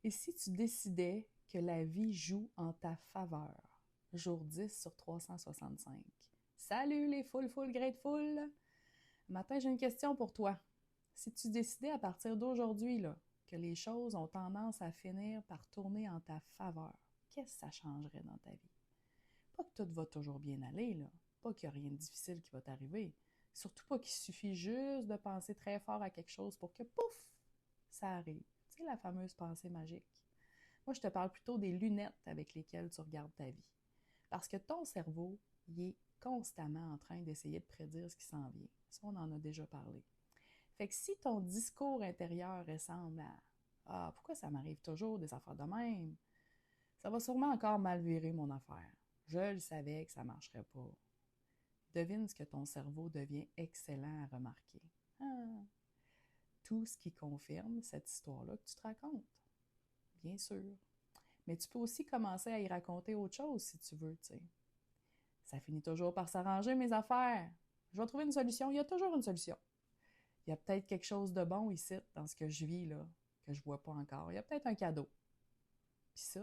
Et si tu décidais que la vie joue en ta faveur, jour 10 sur 365? Salut les full grateful! Matin, j'ai une question pour toi. Si tu décidais à partir d'aujourd'hui là, que les choses ont tendance à finir par tourner en ta faveur, qu'est-ce que ça changerait dans ta vie? Pas que tout va toujours bien aller, là. Pas qu'il n'y a rien de difficile qui va t'arriver. Surtout pas qu'il suffit juste de penser très fort à quelque chose pour que, pouf, ça arrive. Tu sais, la fameuse pensée magique. Moi, je te parle plutôt des lunettes avec lesquelles tu regardes ta vie. Parce que ton cerveau, il est constamment en train d'essayer de prédire ce qui s'en vient. Ça, on en a déjà parlé. Fait que si ton discours intérieur ressemble à Ah, pourquoi ça m'arrive toujours des affaires de même? Ça va sûrement encore mal virer mon affaire. Je le savais que ça ne marcherait pas. Devine ce que ton cerveau devient excellent à remarquer. Ah, tout ce qui confirme cette histoire-là que tu te racontes. Bien sûr. Mais tu peux aussi commencer à y raconter autre chose si tu veux, tu sais. Ça finit toujours par s'arranger, mes affaires. Je vais trouver une solution. Il y a toujours une solution. Il y a peut-être quelque chose de bon ici, dans ce que je vis, là, que je vois pas encore. Il y a peut-être un cadeau. Puis ça,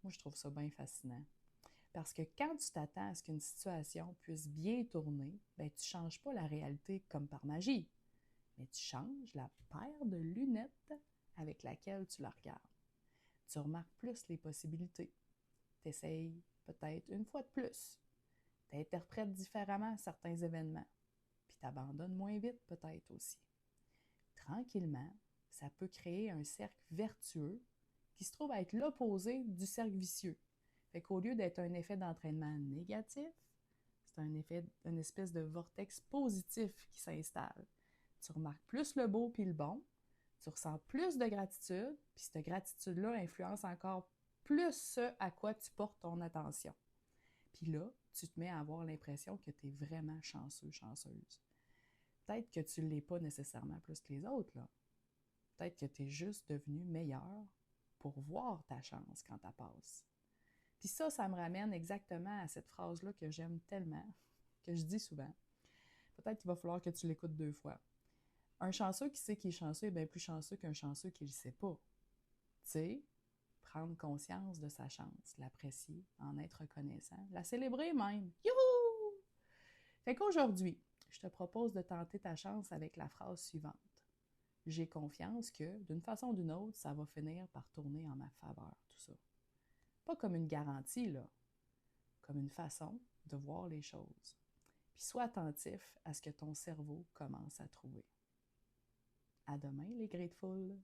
moi, je trouve ça bien fascinant. Parce que quand tu t'attends à ce qu'une situation puisse bien tourner, ben, tu ne changes pas la réalité comme par magie, mais tu changes la paire de lunettes avec laquelle tu la regardes. Tu remarques plus les possibilités. Tu essayes peut-être une fois de plus. Tu interprètes différemment certains événements. Puis tu abandonnes moins vite peut-être aussi. Tranquillement, ça peut créer un cercle vertueux qui se trouve à être l'opposé du cercle vicieux. Fait qu'au lieu d'être un effet d'entraînement négatif, c'est un effet, une espèce de vortex positif qui s'installe. Tu remarques plus le beau puis le bon, tu ressens plus de gratitude, puis cette gratitude-là influence encore plus ce à quoi tu portes ton attention. Puis là, tu te mets à avoir l'impression que tu es vraiment chanceux, chanceuse. Peut-être que tu ne l'es pas nécessairement plus que les autres, là. Peut-être que tu es juste devenu meilleur pour voir ta chance quand elle passe. Puis ça me ramène exactement à cette phrase-là que j'aime tellement, que je dis souvent. Peut-être qu'il va falloir que tu l'écoutes 2 fois. Un chanceux qui sait qu'il est chanceux est bien plus chanceux qu'un chanceux qui ne le sait pas. Tu sais, prendre conscience de sa chance, l'apprécier, en être reconnaissant, la célébrer même. Youhou! Fait qu'aujourd'hui, je te propose de tenter ta chance avec la phrase suivante. J'ai confiance que, d'une façon ou d'une autre, ça va finir par tourner en ma faveur, tout ça. Pas comme une garantie, là, comme une façon de voir les choses. Puis sois attentif à ce que ton cerveau commence à trouver. À demain, les Grateful!